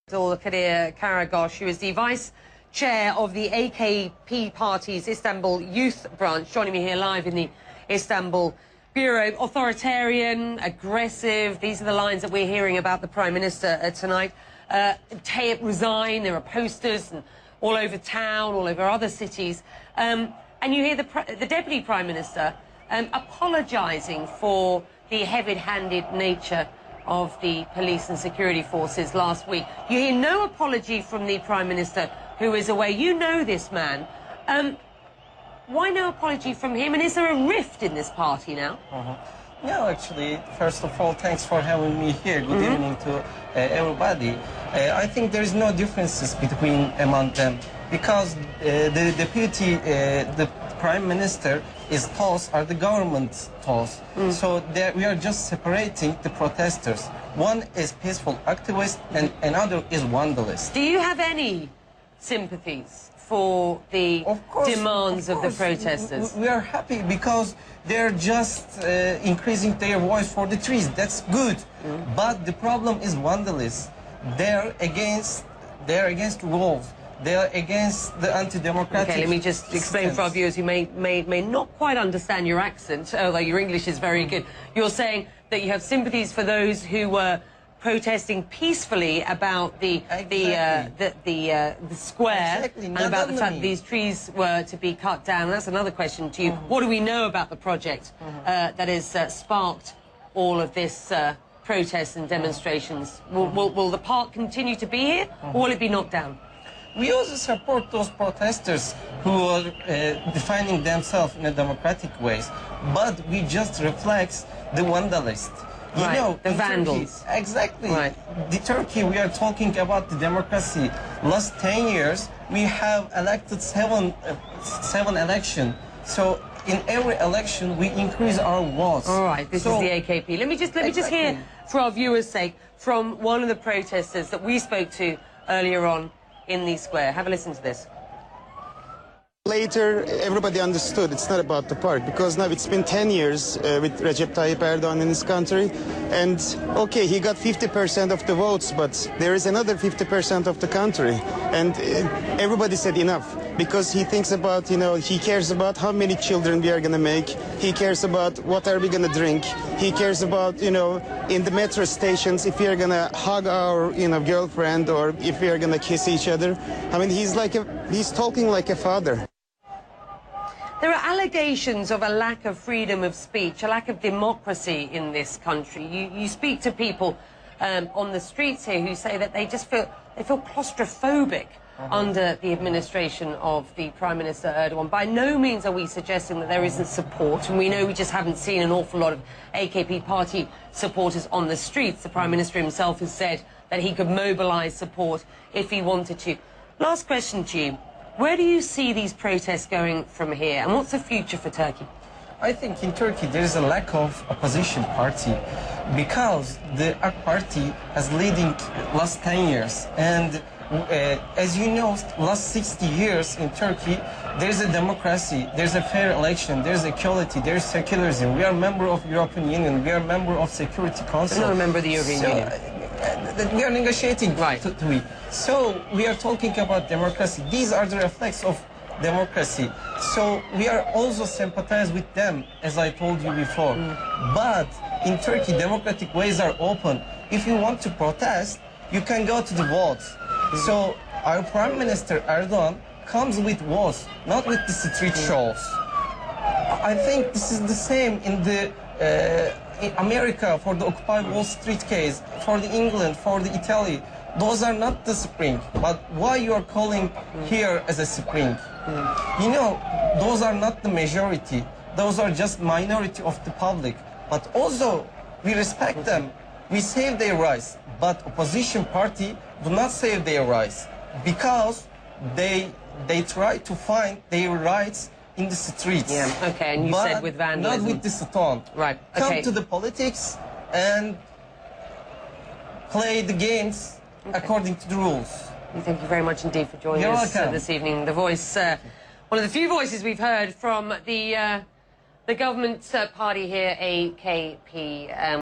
Kadir Karagosh, who is the vice chair of the AKP party's Istanbul youth branch, joining me here live in the Istanbul bureau. Authoritarian, aggressive, these are the lines that we're hearing about the Prime Minister tonight. Tayyip resign, there are posters and all over town, all over other cities. And you hear the Deputy Prime Minister apologising for the heavy-handed nature of the police and security forces last week. You hear no apology from the Prime Minister, who is away. You know this man. Why no apology from him? And is there a rift in this party now? No, actually, first of all, thanks for having me here. Good evening to everybody. I think there is no differences among them, because the deputy, the Prime Minister, his thoughts are the government's thoughts. So we are just separating the protesters. One is peaceful activist and another is vandalist. Do you have any sympathies for the demands of the protesters? We are happy because they're just increasing their voice for the trees. That's good. But the problem is vandalism. They're against rules. They are against the anti-democratic. Okay, let me just explain for our viewers who may not quite understand your accent, although your English is very good. You're saying that you have sympathies for those who were protesting peacefully about the square and about the fact that these trees were to be cut down. And that's another question to you. What do we know about the project that has sparked all of this protests and demonstrations? Will the park continue to be here, or will it be knocked down? We also support those protesters who are defining themselves in a democratic ways, but we just reflect the vandalists. You know, the vandals. Turkey, exactly. The Turkey, we are talking about the democracy. Last 10 years, we have elected seven elections. So in every election, we increase our votes. All right, this is the AKP. Let me just hear, for our viewers' sake, from one of the protesters that we spoke to earlier on in the square. Have a listen to this. Later, everybody understood it's not about the park, because now it's been 10 years with Recep Tayyip Erdogan in this country, and okay, he got 50% of the votes, but there is another 50% of the country, and everybody said enough, because he thinks about, you know, he cares about how many children we are going to make, he cares about what are we going to drink, he cares about, you know, in the metro stations, if we are going to hug our, you know, girlfriend, or if we are going to kiss each other. I mean, he's talking like a father. There are allegations of a lack of freedom of speech, a lack of democracy in this country. You speak to people on the streets here who say that they just feel claustrophobic under the administration of the Prime Minister Erdogan. By no means are we suggesting that there isn't support, and we know we just haven't seen an awful lot of AKP party supporters on the streets. The Prime Minister himself has said that he could mobilise support if he wanted to. Last question to you. Where do you see these protests going from here, and what's the future for Turkey? I think in Turkey there is a lack of opposition party, because the AK Party has leading last 10 years, and as you know, last 60 years in Turkey there is a democracy, there is a fair election, there is equality, there is secularism. We are a member of European Union, we are a member of Security Council. We're not a member of the European Union. We are negotiating to it. So we are talking about democracy. These are the reflex of democracy. So we are also sympathize with them, as I told you before. But in Turkey, democratic ways are open. If you want to protest, you can go to the votes. So our Prime Minister Erdogan comes with votes, not with the street shows. I think this is the same in the in America for the Occupy Wall Street case, for the England, for the Italy. Those are not the spring. But why you are calling here as a spring? You know, those are not the majority. Those are just minority of the public. But also, we respect them. We save their rights. But opposition party do not save their rights, because they try to find their rights in the streets. Yeah, okay, and you said with vandalism. Not with the stone. Right, okay. Come to the politics and play the games according to the rules. Thank you very much indeed for joining us this evening. The voice, one of the few voices we've heard from the government party here, AKP.